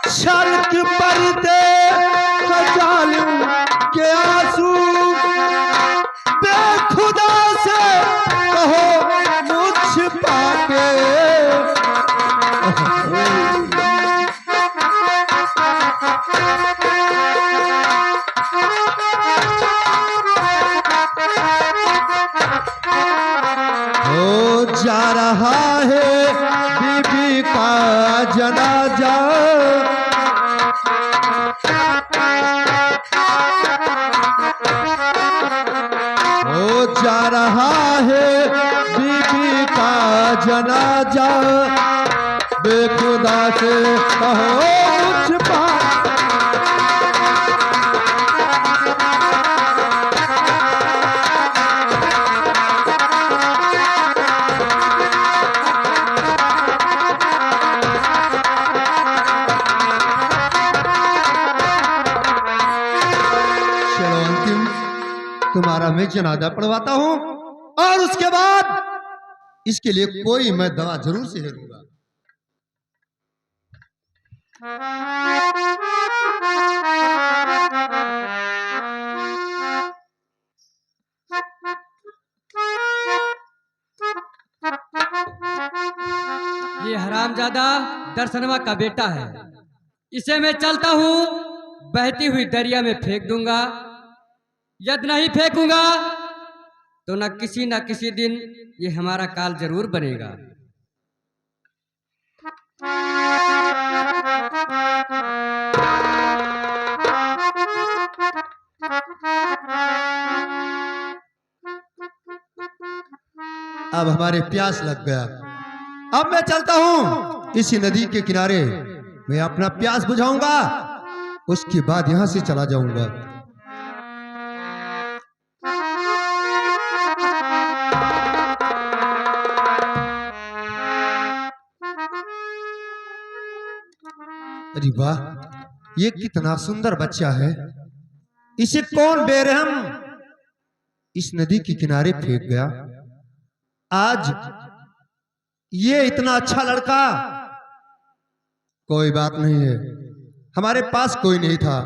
सड़क पर दे जालिम के आंसू, बेखुदा से कहो मुझ पाके। हो जा रहा है बीबी का जनाजा, हो जा रहा है बीबी का जनाजा, बेखुदा से कहो मुझ पाके। तुम्हारा मैं जनाजा पढ़वाता हूं और उसके बाद इसके लिए कोई मैं दवा जरूर से लूंगा। ये हरामजादा दर्शनवा का बेटा है, इसे मैं चलता हूँ बहती हुई दरिया में फेंक दूंगा। यदि नहीं फेंकूंगा तो न किसी दिन ये हमारा काल जरूर बनेगा। अब हमारे प्यास लग गया, अब मैं चलता हूं इसी नदी के किनारे, मैं अपना प्यास बुझाऊंगा, उसके बाद यहां से चला जाऊंगा। अरे वाह, ये कितना सुंदर बच्चा है, इसे कौन बेरहम इस नदी के किनारे फेंक गया। आज ये इतना अच्छा लड़का, कोई बात नहीं है, हमारे पास कोई नहीं था,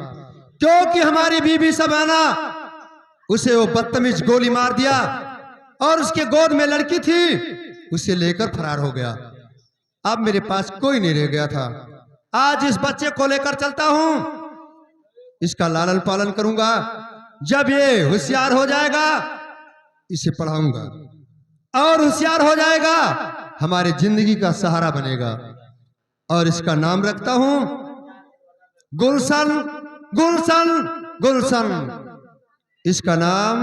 क्योंकि हमारी बीबी सबाना उसे वो बदतमीज गोली मार दिया और उसके गोद में लड़की थी, उसे लेकर फरार हो गया। अब मेरे पास कोई नहीं रह गया था। आज इस बच्चे को लेकर चलता हूं, इसका लालन पालन करूंगा, जब ये होशियार हो जाएगा इसे पढ़ाऊंगा और होशियार हो जाएगा हमारी जिंदगी का सहारा बनेगा। और इसका नाम रखता हूं गुलशन, गुलशन, गुलशन। इसका नाम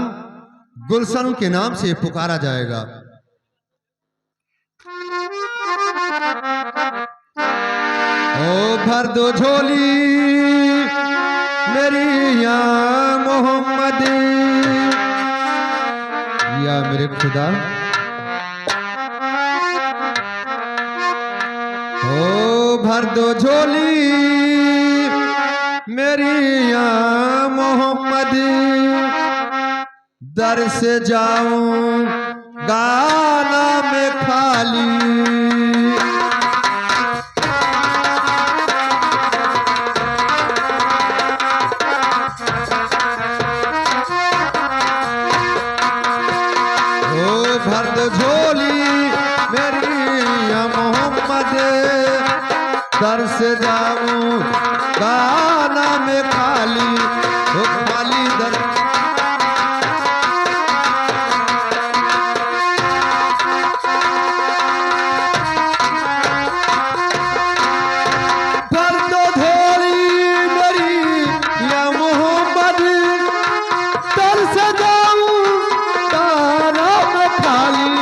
गुलशन के नाम से पुकारा जाएगा। ओ भर दो झोली मेरी या मोहम्मद, या मेरे खुदा। ओ भर दो झोली मेरी या मोहम्मद, दर से जाऊं गाना में खाली। भर दो झोली मेरी या मोहम्मद, दर से जाऊं गाना में खाली, वो खाली दर। भर दो झोली मेरी या मोहम्मद, दर से जाऊं गाना में खाली।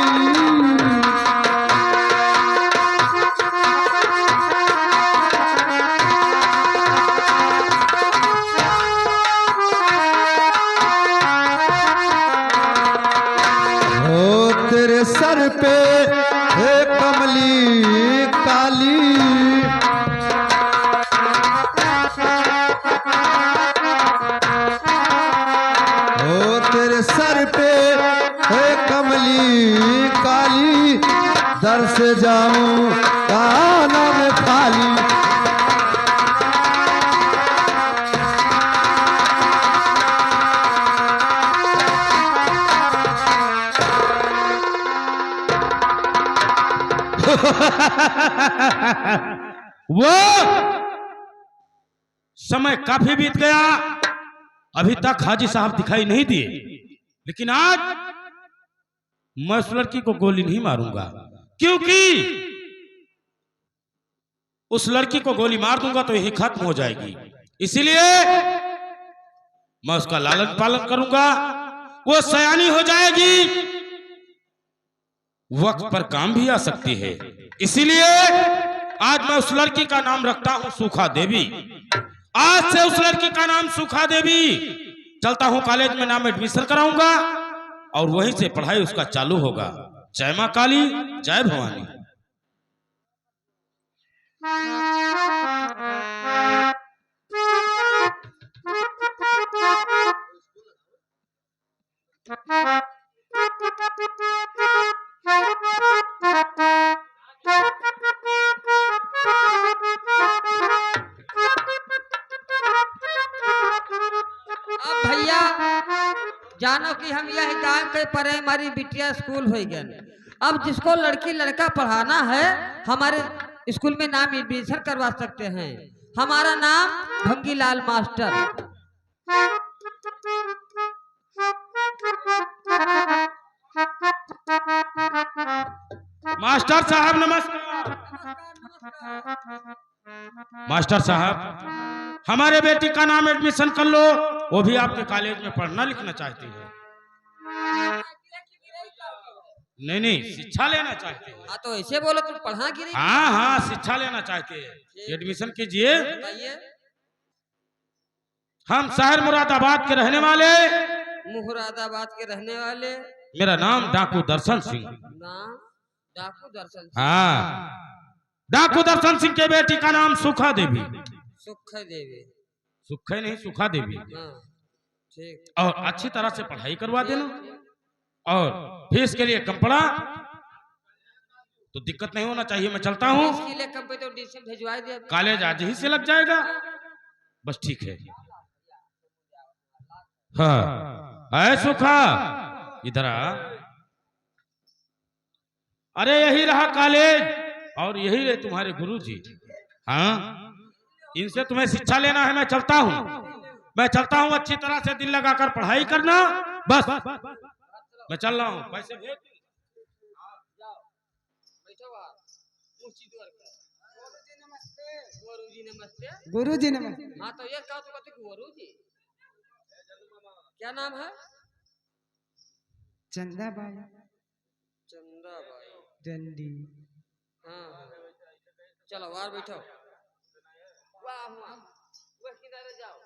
तेरे सर पे है कमली काली, ओ तेरे सर पे है कमली काली, दर से जाऊं कानों में खाली। वो समय काफी बीत गया, अभी तक हाजी साहब दिखाई नहीं दिए, लेकिन आज मैं उस लड़की को गोली नहीं मारूंगा, क्योंकि उस लड़की को गोली मार दूंगा तो यही खत्म हो जाएगी। इसीलिए मैं उसका लालन पालन करूंगा, वो सयानी हो जाएगी, वक्त पर काम भी आ सकती है। इसीलिए आज मैं उस लड़की का नाम रखता हूं सुखा देवी। आज से उस लड़की का नाम सुखा देवी। चलता हूं कॉलेज में, नाम एडमिशन कराऊंगा और वहीं से पढ़ाई उसका चालू होगा। जय मां काली, जय भवानी। अब भैया जानो कि हम यह गांव के प्राइमरी बिटिया स्कूल हो गए। अब जिसको लड़की लड़का पढ़ाना है हमारे स्कूल में नाम एडमिशन करवा सकते हैं। हमारा नाम भंगीलाल मास्टर। मास्टर साहब नमस्कार। मास्टर साहब, हमारे बेटी का नाम एडमिशन कर लो, वो भी आपके कॉलेज में पढ़ना लिखना चाहती है। नहीं नहीं, शिक्षा लेना चाहते हैं। हाँ तो ऐसे बोलो, तुम पढ़ा की नहीं? हाँ हाँ, शिक्षा लेना चाहते हैं, एडमिशन कीजिए। बताइए। हम शहर मुरादाबाद के रहने वाले। मुरादाबाद के रहने वाले। मेरा नाम डाकू दर्शन सिंह। नाम डाकू दर्शन सिंह। हाँ, डाकू दर्शन सिंह के बेटी का नाम सुखा देवी। सुखा देवी। सुखा नहीं, सुखा देवी। हाँ ठीक। और अच्छी तरह से पढ़ाई करवा देना, और फीस के लिए कम पड़ा तो दिक्कत नहीं होना चाहिए। मैं चलता हूँ, इसके लिए कम पे तो डीसी भिजवा दे। कॉलेज आज ही से लग जाएगा, बस ठीक है। हाँ ऐ सुखा, इधर आ। अरे यही रहा कॉलेज, और यही रहे तुम्हारे गुरुजी। हाँ, इनसे तुम्हें शिक्षा लेना है। मैं चलता हूँ, अच्छी तरह से दिल लगाकर पढ़ाई करना। बस मैं चल रहा हूँ, पैसे भेज। गुरुजी नमस्ते। हाँ तो ये कहा तो गुरुजी, क्या नाम है? चंदा बाई चंदा भाई डंडी। हाँ चलो बाहर बैठो। वाह वाह, वह किधर जाओ?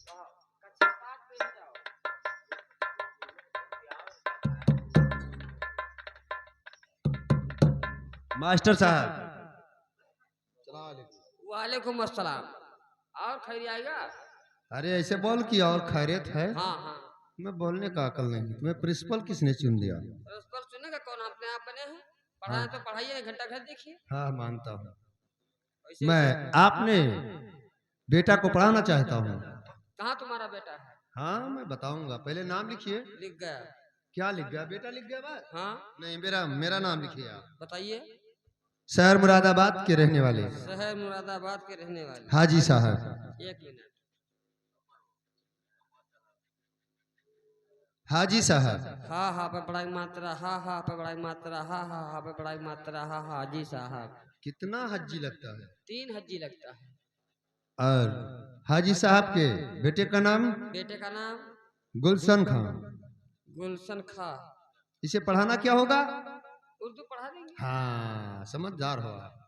वाह, कच्चे पात पे जाओ। मास्टर साहब, वालेकुम अस्सलाम। और खैर आएगा? अरे ऐसे बोल कि और खैरियत है। हाँ हाँ। तुम्हें बोलने का अकल नहीं, तुम्हें प्रिंसिपल किसने चुन दिया? उस पर सुनेगा कौन? अपने आप बने हैं। पढ़ाए तो पढ़ाइए, घंटा घर देखिए। हाँ मानता हूँ, ऐसे मैं आपने बेटा को पढ़ाना चाहता हूँ। कहाँ तुम्हारा बेटा है? हाँ मैं बताऊंगा, पहले नाम लिखिए। लिख गया? क्या लिख गया? बेटा लिख गया बस? हाँ नहीं, मेरा मेरा नाम लिखिए आप। बताइए। शहर मुरादाबाद के रहने वाले शहर मुरादाबाद के रहने वाले हाजी साहब। एक मिनट। हाजी साहब। हाँ हाँ पे बड़ा मात्रा, हाँ हाँ पे बड़ा मात्रा, हाँ हाँ हाँ पे बड़ा मात्रा, हाँ हाँ हाजी साहब। कितना हज्जी लगता है? 3 हज्जी लगता है। और हाजी साहब के बेटे का नाम? बेटे का नाम गुलशन खां। गुलशन खां। इसे पढ़ाना क्या होगा? उर्दू पढ़ा देंगे। हाँ समझदार हो आप।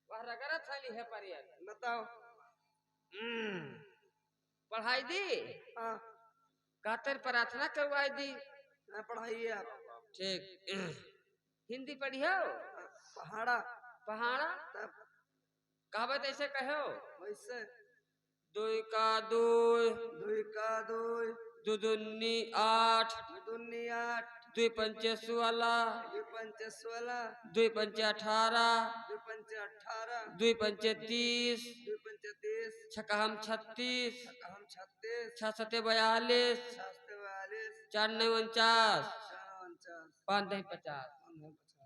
वह रगड़त थाली है परिया बताओ। पढ़ाई दी हाँ, खातिर प्रार्थना करवाई दी। मैं पढ़ाइए आप। ठीक। हिंदी पढ़ियो पहाड़ा पहाड़ा तब कहावत ऐसे कहो वैसे दुई का दो दुई का दुई दुदुन्नी 8 दुन्नी 8 दुई पंचे 16 दुई पंचे 16 दुई पंचे 18 दुई पंचे 18 दुई पंचे 30 दुई पंचे 30 छका हम 36 हम 36 छः सते 42 शास्त्र 42 4 9 49 49 5 10 50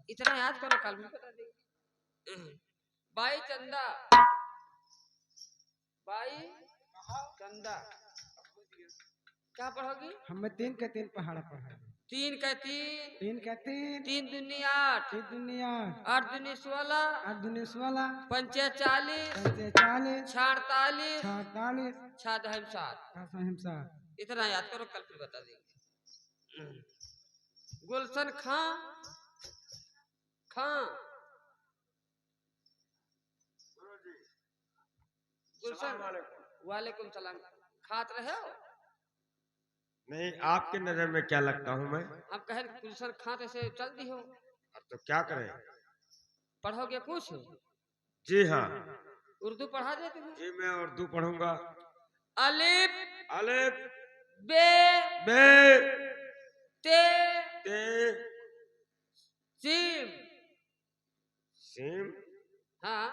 इतना याद करो कल भी बता देंगे। बाई चंदा बाई चंदा क्या पढ़ोगी? हमें 3 के 3 पहाड़ा पढ़ा। 3 का 3 3 के 3 3 दूनी 8 3 दुनिया 8 दूनी 16 8 दुनिया 16 पंचे 40 पंचे 40 48 48 छः दहम 7 हिंसा इतना याद करो कल फिर बता देंगे। गुलशन खां खां गुलशन वालेकुम सलाम खात रहे हो? नहीं, आपकी नजर में क्या लगता हूँ मैं? हम कहे गुलशन खां से चल दी हो अब तो क्या करें? पढ़ोगे कुछ? जी हाँ उर्दू पढ़ा देते हो? जी, मैं उर्दू पढ़ूंगा। अलिफ अलिफ बे बे ते ते सीम। सीम। हाँ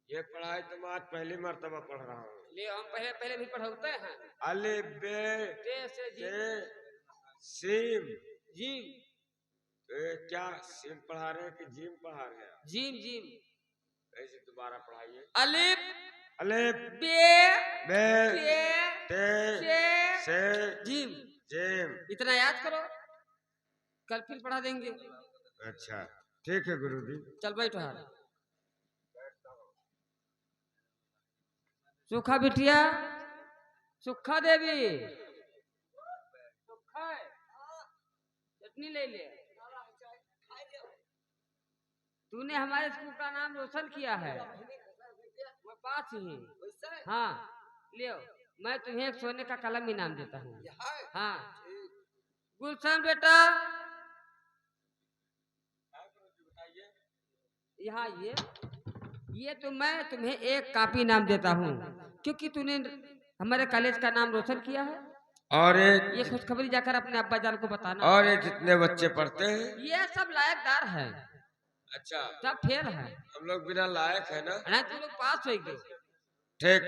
ये पढ़ाई तो मैं आज पहली मर्तबा पढ़ रहा हूँ। ले हम पहले पहले भी पढ़ाते हैं। अलिफ बे ते से जी ते सीम। जी क्या सीम पढ़ा रहे हैं कि जीम पढ़ा रहे हैं? Gym gym. ऐसे दोबारा पढ़ाइए। अलिफ अलिफ बे बे ते ते से जीम। जीम। इतना याद करो कल फिर पढ़ा देंगे। अच्छा ठीक है गुरुजी। चल बैठो हाल। सुखा बिटिया सुखा देवी सुखा चटनी ले ले। तूने हमारे स्कूल का नाम रोशन किया है। मैं पास ही। हाँ लियो मैं तुम्हें एक सोने का कलम इनाम देता हूँ। हाँ गुलशन बेटा यहाँ ये तो मैं तुम्हें एक कॉपी इनाम देता हूँ क्योंकि तूने हमारे कॉलेज का नाम रोशन किया है। और ये खुशखबरी जाकर अपने अब्बा जान को बताना। और ये जितने बच्चे पढ़ते हैं ये सब लायकदार है। अच्छा सब फेल है। हम लोग बिना लायक है ना? नहीं तुम लोग पास हो गए। ठीक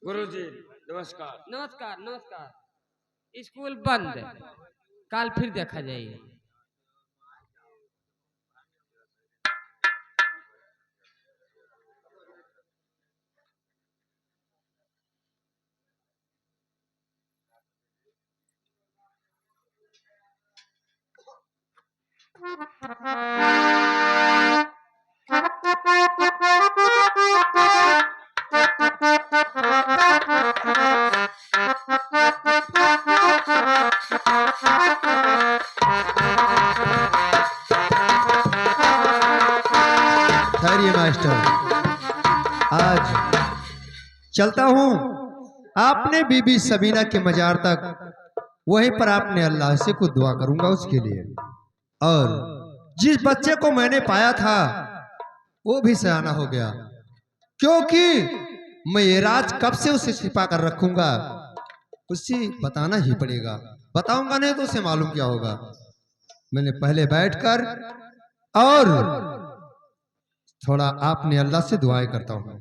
गुरुजी नमस्कार। नमस्कार नमस्कार। स्कूल बंद कल फिर देखा जाएगा। ठहरिए मास्टर, आज चलता हूँ आपने बीबी सबीना के मजार तक। वहीं पर आपने अल्लाह से कुछ दुआ करूंगा उसके लिए। और जिस बच्चे को मैंने पाया था वो भी सयाना हो गया, क्योंकि मैं ये राज कब से उसे छिपा कर रखूंगा। उसे बताना ही पड़ेगा, बताऊंगा नहीं तो उसे मालूम क्या होगा। मैंने पहले बैठकर और थोड़ा आपने अल्लाह से दुआएं करता हूँ।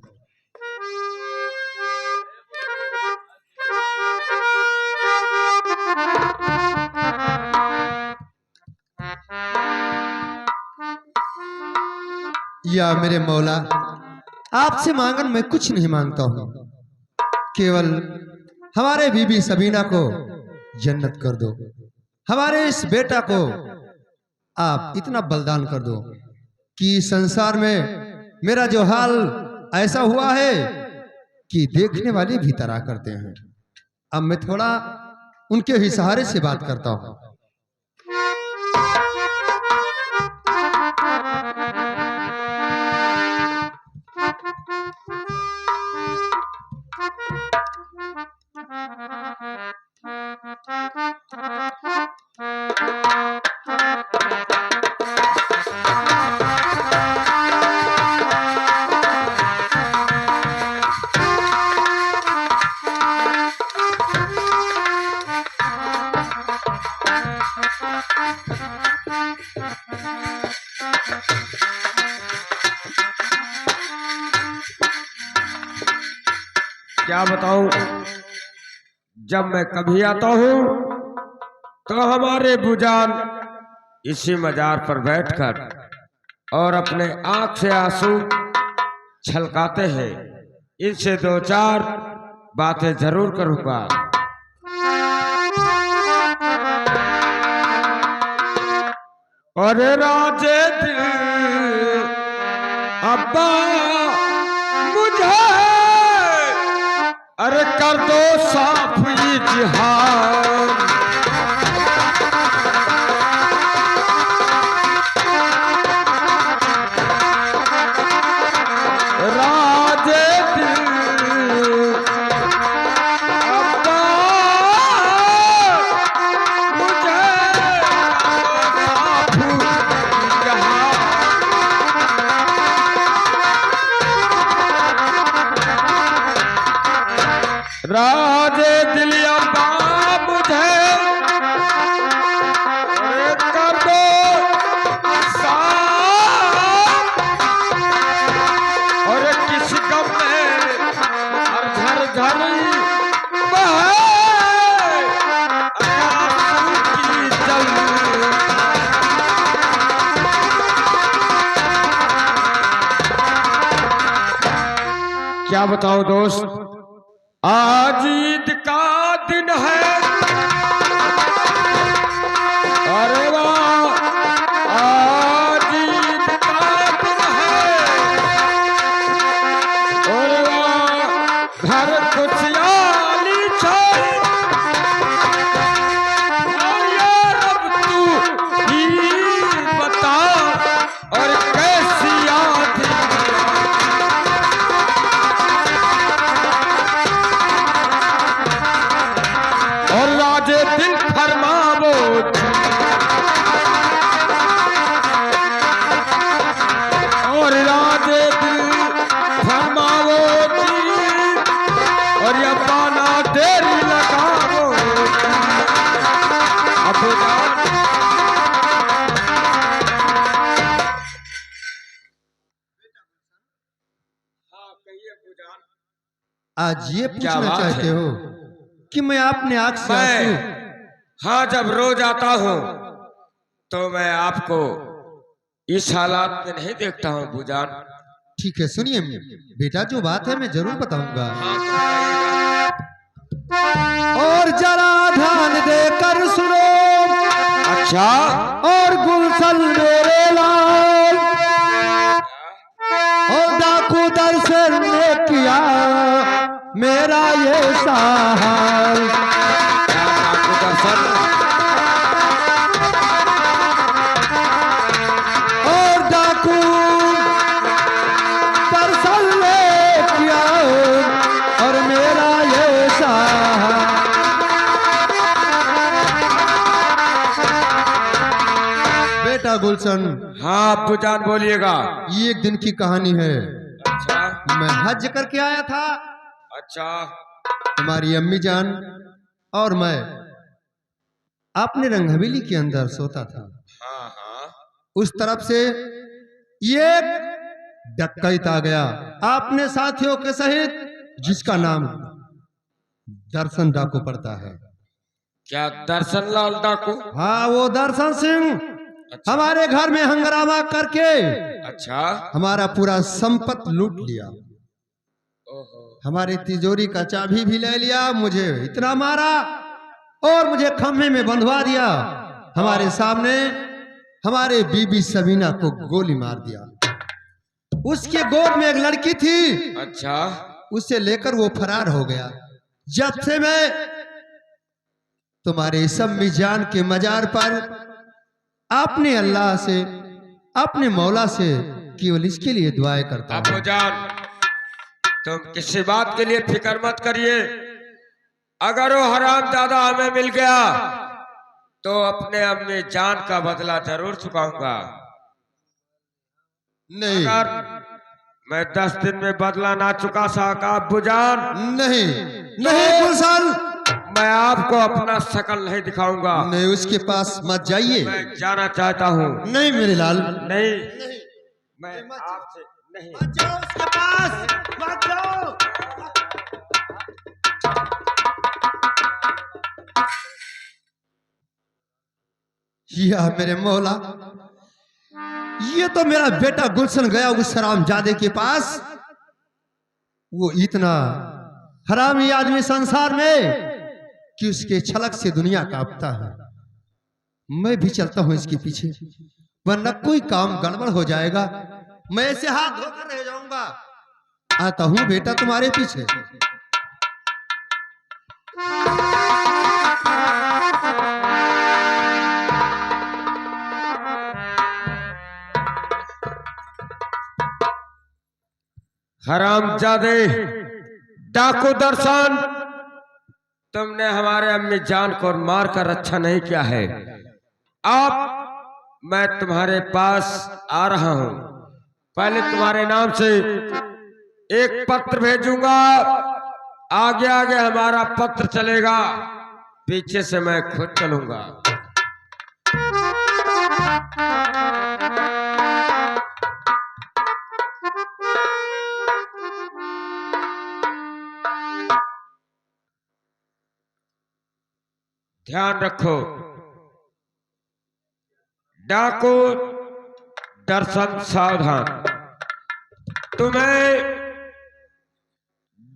या मेरे मौला, आपसे मांगन मैं कुछ नहीं मांगता हूँ, केवल हमारे बीबी सबीना को जन्नत कर दो। हमारे इस बेटा को आप इतना बलिदान कर दो कि संसार में मेरा जो हाल ऐसा हुआ है कि देखने वाले भी तरा करते हैं। अब मैं थोड़ा उनके ही सहारे से बात करता हूँ। क्या बताऊं, जब मैं कभी आता हूं तो हमारे बुजान इसी मजार पर बैठकर और अपने आंख से आंसू छलकाते हैं। इनसे दो चार बातें जरूर करूंगा। अरे राजे दिल अब्बा मुझे अरे कर दो साफ इजहार। राजे दिल अब्बा मुझे साफ इजहार। राजे दिल अब्बा मुझे अरे कर दो साफ। और किस गम में हर झर झर बहे आंसू की जल। क्या बताऊं दोस्त, आज ईद का दिन है। अरे वाह, आज ईद का दिन है। अरे वाह, घर खुशहाली छाई। और यार अब तू ही बता और कैसी याद। और राजे दिल फरमावो और राजे दिल फरमावो जी। और ये पाना देरी लगावो अब आज ये क्या पूछना बात चाहते है? हो कि मैं अपने आंख से आंसू हाँ, जब रोज आता हूँ तो मैं आपको इस हालात में नहीं देखता हूँ बुजान। ठीक है, सुनिए बेटा, जो बात है मैं जरूर बताऊंगा। और जरा ध्यान देकर सुनो। अच्छा, और गुलशन मेरे लाल और डाकू दर्शन ने किया मेरा ये सहाल। आपको दर्शन और डाकू दर्शन ने किया और मेरा ये सहाल। बेटा गुलशन, हाँ बुजान बोलिएगा। ये एक दिन की कहानी है। अच्छा मैं हज करके आया था। अच्छा हमारी अम्मी जान और मैं अपने रंग हवेली के अंदर सोता था। हाँ हाँ उस तरफ से ये डकैत आ गया अपने साथियों के सहित, जिसका नाम दर्शन डाकू पड़ता है। क्या दर्शन लाल डाकू? हाँ, वो दर्शन सिंह अच्छा। हमारे घर में हंगामा करके अच्छा हमारा पूरा संपत्ति लूट लिया। ओहो हमारी तिजोरी का चाबी भी ले लिया, मुझे इतना मारा और मुझे खम्भे में बंधवा दिया। हमारे सामने हमारे बीबी सबीना को गोली मार दिया। उसके गोद में एक लड़की थी, अच्छा उसे लेकर वो फरार हो गया। जब से मैं तुम्हारे सम्मी जान के मजार पर अपने अल्लाह से, अपने मौला से केवल इसके लिए दुआएं करता हूं। अबू जान, तुम किसी बात के लिए फिक्र मत करिए। अगर वो हरामजादा हमें मिल गया तो अपने अम्मी जान का बदला जरूर चुकाऊंगा। नहीं अगर मैं 10 दिन में बदला ना चुका सका अबू जान, नहीं नहीं गुलशन, मैं आपको अपना शकल नहीं दिखाऊंगा। नहीं, उसके पास मत जाइए। मैं जाना चाहता हूँ। नहीं मेरे लाल, नहीं, मैं आपसे नहीं। मत जाओ उसके पास, मत जाओ। या मेरे मौला, ये तो मेरा बेटा गुलशन गया उस हरामजादे के पास। वो इतना हरामी आदमी संसार में कि उसके छलक से दुनिया कांपता है। मैं भी चलता हूं इसके पीछे, वरना कोई काम गड़बड़ हो जाएगा। मैं ऐसे हाथ धोकर रह जाऊंगा। आता हूं बेटा तुम्हारे पीछे। हरामजादे, डाकू दर्शन, तुमने हमारे अम्मी जान को मारकर अच्छा नहीं किया है। अब मैं तुम्हारे पास आ रहा हूं। पहले तुम्हारे नाम से एक पत्र भेजूंगा। आगे आगे हमारा पत्र चलेगा, पीछे से मैं खुद चलूंगा। ध्यान रखो, डाकू दर्शन सावधान, तुम्हें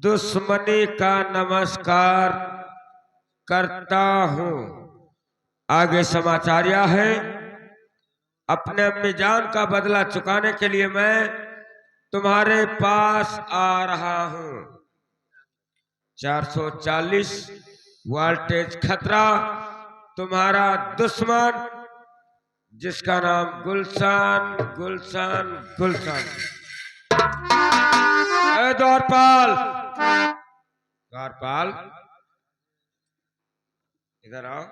दुश्मनी का नमस्कार करता हूं। आगे समाचार यह है, अपने अम्मी जान का बदला चुकाने के लिए मैं तुम्हारे पास आ रहा हूं। 440 वोल्टेज खतरा, तुम्हारा दुश्मन जिसका नाम गुलशन गुलशन गुलशन। द्वारपाल, द्वारपाल इधर आओ।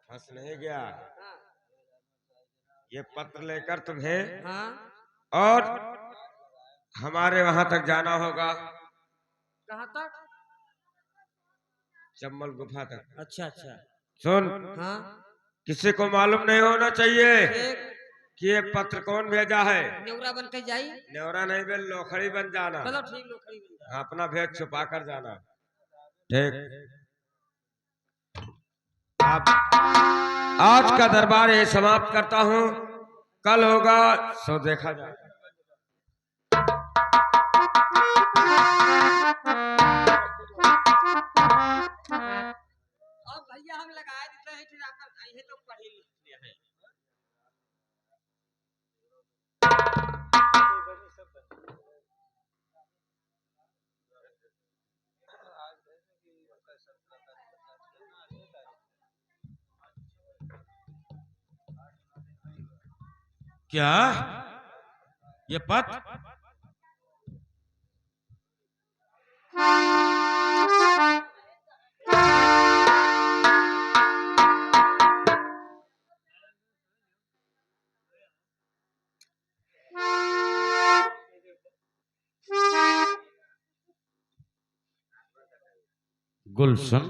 फंस नहीं गया? ये पत्र लेकर तुम्हें और हमारे वहां तक जाना होगा। कहाँ तक? चम्बल गुफा तक। अच्छा अच्छा। सुन, हाँ किसी को मालूम नहीं होना चाहिए ठीक। कि ये पत्र कौन भेजा है। न्योरा बन के जाई। न्योरा नहीं बे, लोखड़ी बन जाना। चलो ठीक, लोखड़ी बन जाई। अपना भेद छुपा कर जाना। ठीक। अब आज का दरबार ये समाप्त करता हूँ। कल होगा सो देखा जाए। अब भैया हम लगाए देते हैं, फिर आप आइए तो पढ़ी लिखते हैं। क्या ये पत्र? गुलशन,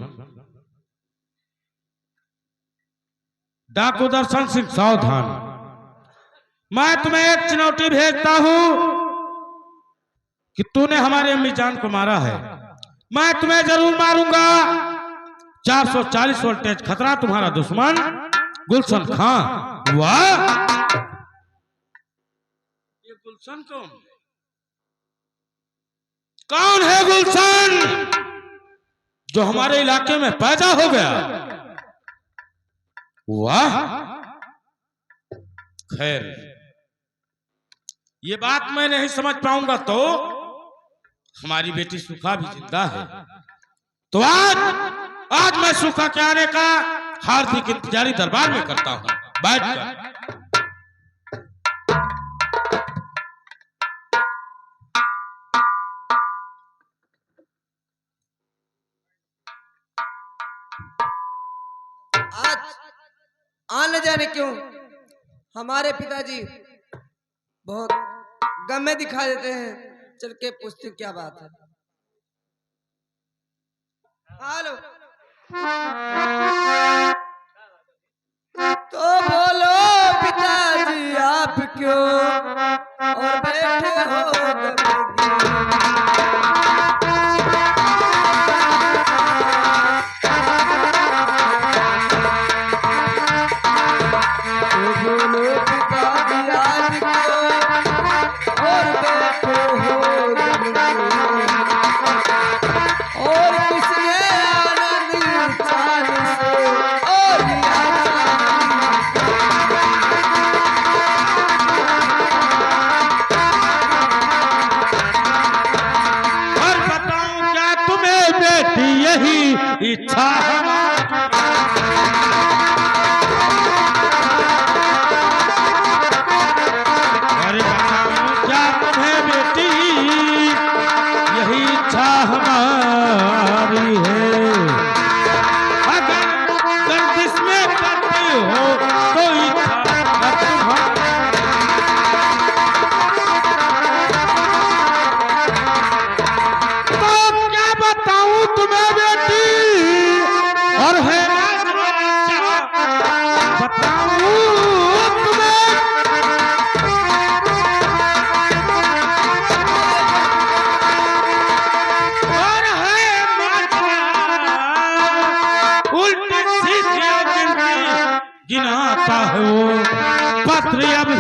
डाकू दर्शन सिंह सावधान, मैं तुम्हें एक चुनौती भेजता हूं कि तूने हमारे अम्मी जान को मारा है, मैं तुम्हें जरूर मारूंगा। 440 वोल्टेज खतरा, तुम्हारा दुश्मन गुलशन खां। वाह, ये गुलशन कौन है? गुलशन जो हमारे इलाके में पैदा हो गया। वाह, खैर ये बात मैं नहीं समझ पाऊंगा तो हमारी बेटी सुखा भी जिंदा है। तो आज मैं सुखा के आने का हार्दिक इंतजारी दरबार में करता हूं। बैठ कर आज आने जाने क्यों हमारे पिताजी बहुत गम में दिखा देते हैं। चल के पूछती हूँ क्या बात है। हेलो, तो बोलो पिताजी आप क्यों और बैठे हो गम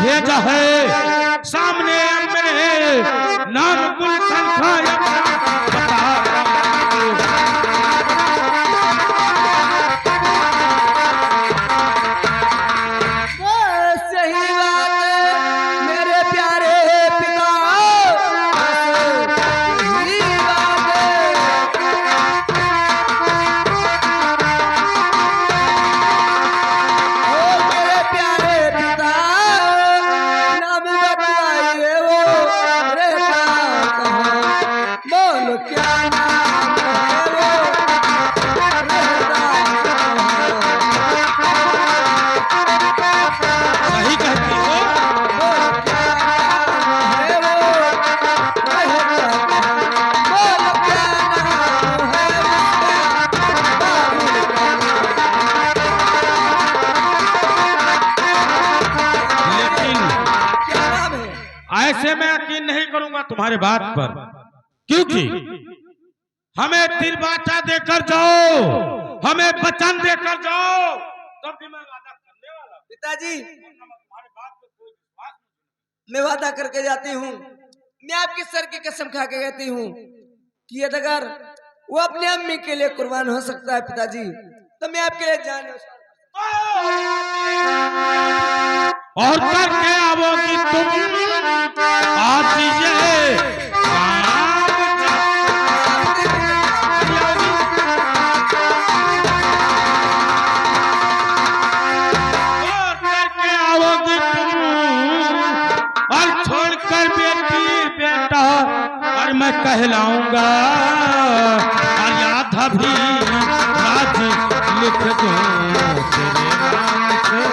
भेजा है सामने अब मेरे नाम गुलशन का बता सही बात है मेरे प्यारे पिता, सही बात है। ओ मेरे प्यारे पिता, नाम बताइए वो रहता कहाँ, बोलो क्या नाम है वो रहता कहाँ। सही कहती हो। लेकिन ऐसे मैं यकीन नहीं करूंगा तुम्हारे बात पर, क्योंकि हमें तिरबाचा देकर जाओ, हमें वचन देकर जाओ, तब भी मैं वादा करने वाला हूं। पिताजी तुम्हारे बात पर कोई विश्वास नहीं। मैं वादा करके जाती हूँ, मैं आपके सर की कसम खा के कहती हूँ कि अगर वो अपने अम्मी के लिए कुर्बान हो सकता है पिताजी, तो मैं आपके लिए जान और करके आवोगी तुम आज ये और करके आवोगी तुम, और छोड़कर बेटी बेटा और मैं कहलाऊंगा, और याद भी राज लिख दूं तेरे नाम से।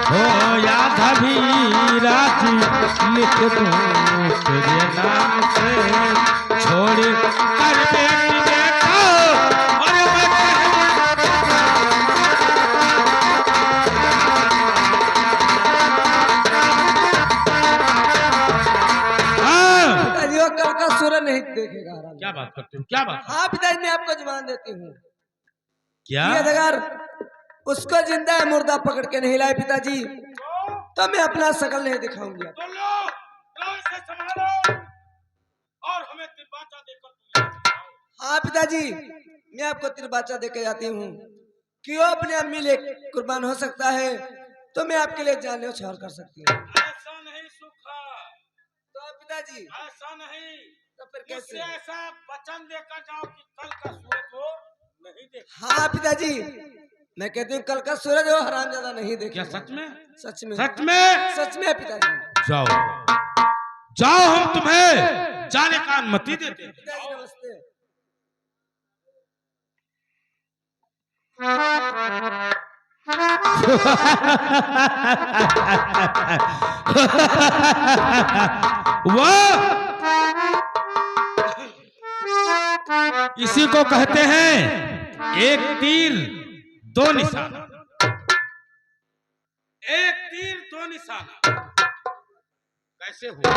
हो याद भी राज लिख दूं तेरे नाम से, छोड़ कर बेटी बेटा और मैं पिताजी वो कल का सूरज नहीं देखेगा। क्या बात करते हो, क्या बात? हाँ पिताजी मैं आपको जुबान देती हूँ क्या कि अगर उसको जिंदा है मुर्दा पकड़ के नहीं लाए पिताजी, तो मैं अपना शकल नहीं दिखाऊंगी। तो लो इसे संभालो और हमें तिरबाचा देकर तुम यहाँ से जाओ। हाँ पिताजी मैं आपको तिरबाचा देके जाती हूँ कि वो अपने अम्मी ले कुर्बान हो सकता है, तो मैं आपके लिए जान न्यौछावर कर सकती हूँ। ऐसा नहीं सुखा, तो पिताजी ऐसा नहीं, तो फिर मुझसे कैसे? ऐसा वचन देकर जाओ कि कल का सूरज को नहीं देखा। हाँ पिताजी मैं कहती हूँ कल का सूरज वो हरामजादा नहीं देखे। क्या सच में? सच में, सच में? सच में पिताजी। जाओ जाओ, हम तुम्हें जाने का अनुमति देते हैं। पिताजी नमस्ते। वाह, इसी को कहते हैं एक तीर दो निशाना, एक तीर दो निशाना। कैसे हुआ?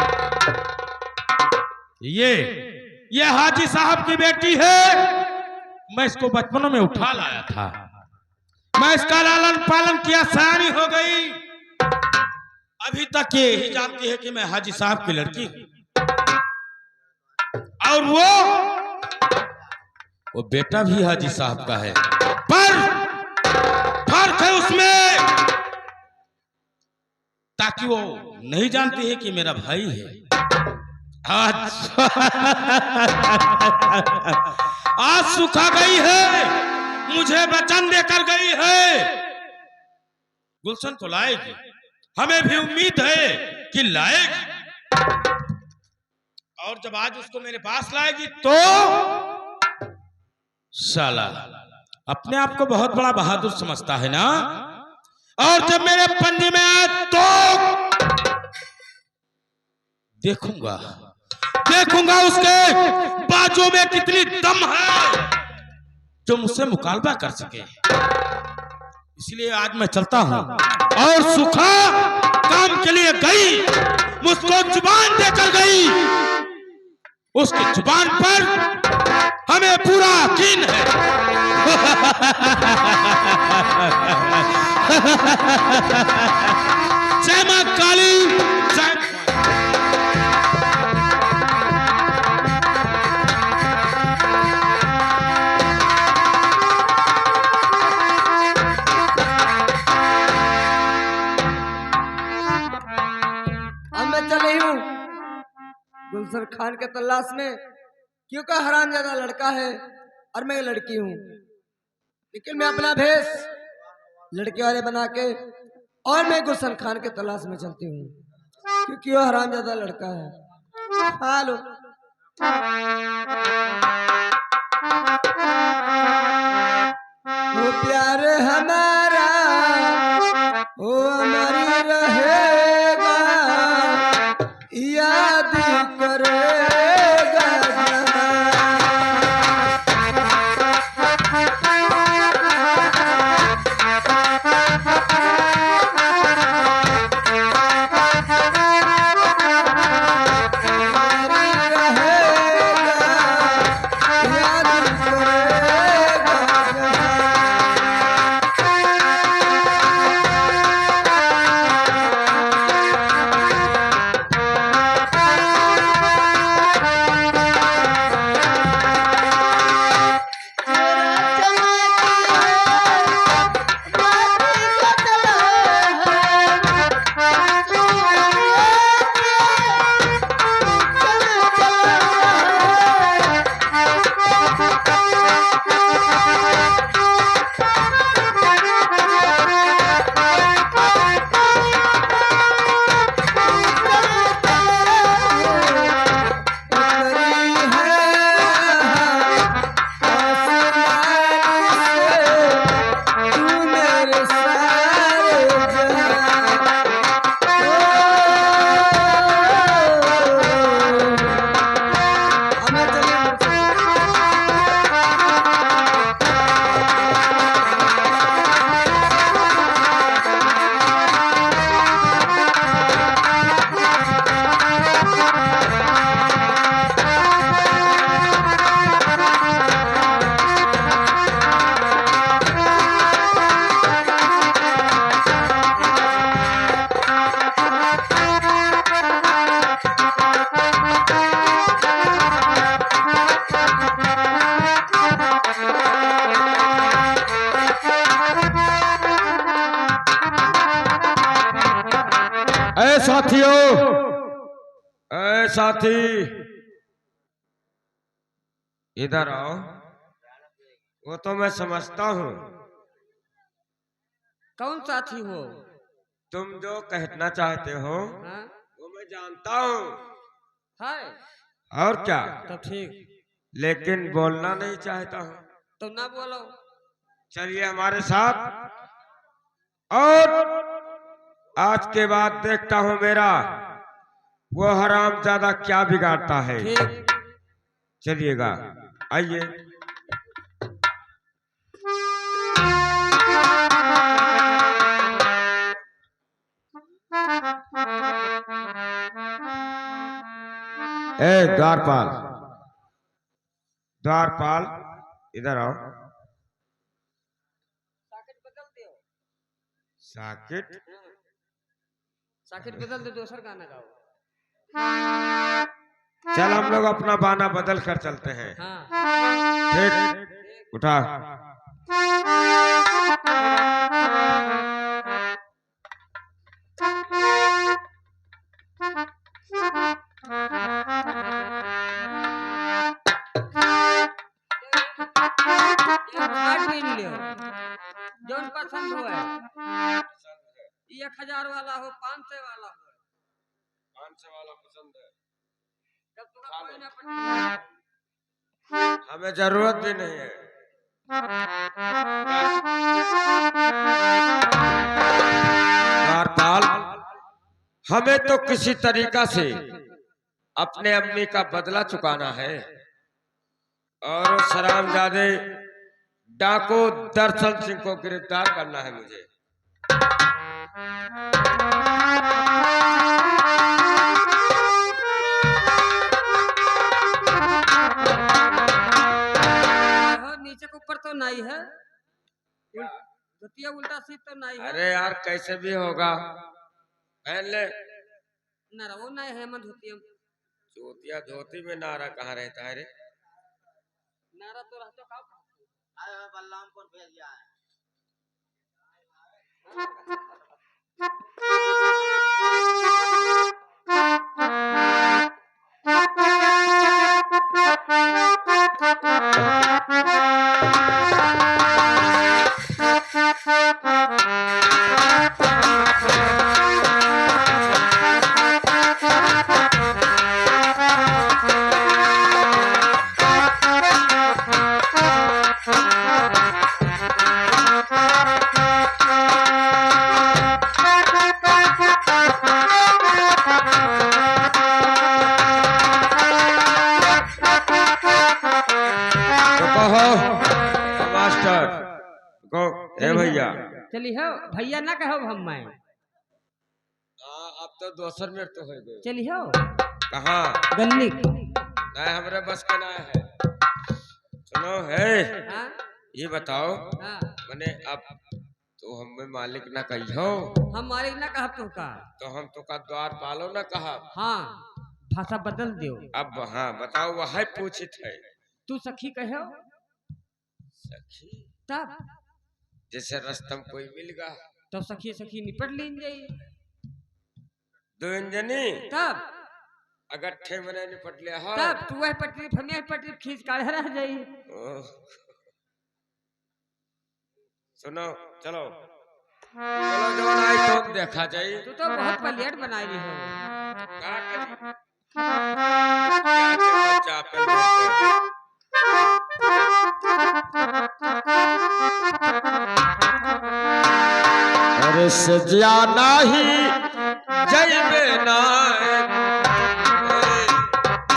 ये हाजी साहब की बेटी है। मैं इसको बचपन में उठा लाया था, मैं इसका लालन पालन किया, सयानी हो गई। अभी तक ये ही जानती है कि मैं हाजी साहब की लड़की हूं, और वो बेटा भी हाजी साहब का है, पर फर्क है उसमें, ताकि वो नहीं जानती है कि मेरा भाई है। आज सुखा गई है, मुझे वचन देकर गई है, गुलशन को लाएगी, हमें भी उम्मीद है कि लाएगी। और जब आज उसको मेरे पास लाएगी तो साला अपने आप को बहुत बड़ा बहादुर समझता है ना, और जब मेरे पंजे में आए तो देखूंगा उसके बाजू में कितनी दम है जो मुझसे मुकाबला कर सके। इसलिए आज मैं चलता हूं, और सुखा काम के लिए गई, मुझको जुबान देकर गई, उसकी जुबान पर हमें पूरा यकीन है। जय मां काली, जय अब मैं चली हूँ गुलशन खान के तलाश में, क्योंकि हरामजादा लड़का है और मैं लड़की हूँ। लेकिन मैं अपना भेष लड़के वाले बना के और मैं गुलशन खान के तलाश में चलती हूँ, क्योंकि वो हरामजादा लड़का है। हेलो, वो प्यार हमारा वो हमारी रहेगा, याद करेगा साथियों, ऐ साथी इधर आओ। वो तो मैं समझता हूँ, कौन साथी हो? तुम जो कहना चाहते हो हाँ? वो मैं जानता हूँ। है और क्या? तो ठीक, लेकिन बोलना नहीं चाहता हूँ। तुम ना बोलो। चलिए हमारे साथ, और आज के बाद देखता हूँ मेरा वो हरामजादा क्या बिगाड़ता है। ठीक, चलिएगा, आइए। ए द्वारपाल, द्वारपाल इधर आओ। साकिट बदल दो, साकिट साकिट बदल दो, दूसरा गाना गाओ। चल हम लोग अपना बाना बदल कर चलते हैं। हाँ, ठीक, उठा। जौन पसंद हो, 1000 वाला हो, 500 वाला हो, 500 वाला पसंद है। जब तुम्हें कोई ना पसंद, हमें जरूरत भी नहीं है। द्वारपाल, हमें तो किसी तरीका से अपने अम्मी का बदला चुकाना है, और सरामजादे डाकू दर्शन सिंह को गिरफ्तार करना है मुझे। नीचे के ऊपर तो नहीं है, धोतिया उल्टा सीट तो नहीं है। अरे यार कैसे भी होगा, पहन ले। ना वो नहीं है मन धोतिया। चोतिया धोती में नारा कहाँ रहता है रे? नारा तो रहते का बलरामपुर भेजिया है। तो कहो मास्टर को, ए भैया। चली हो भैया ना कहो हम मैं। हाँ अब तो दोसर में तो हो गए। चली हो कहाँ? गन्नी। नहीं हमरे बस का ना है। सुनो है, हाँ ये बताओ हाँ मैंने अब तो हमें मालिक ना कही हो, हम मालिक ना कहा तू का। तो हम तो का द्वार पालो ना कहा। हाँ भाषा बदल दियो। अब हाँ बताओ, वह पूछित है। तू सखी कहो सखी तब जैसे रस्तम कोई मिल गया तो सखी सखी निपट लीन जाई। दो इंजनी तब अगर ठे मने निपट लिया हो तब तू वह पटरी हमें पटरी खींच काढ़े रह जाई। ओह। सुनो चलो चलो जो आई तो देखा जाए। तू तो बहुत प्लेट बनाई रही हो। का करी? क्या के बच्चा पे लेते? अरे सजिया नाही जय में ना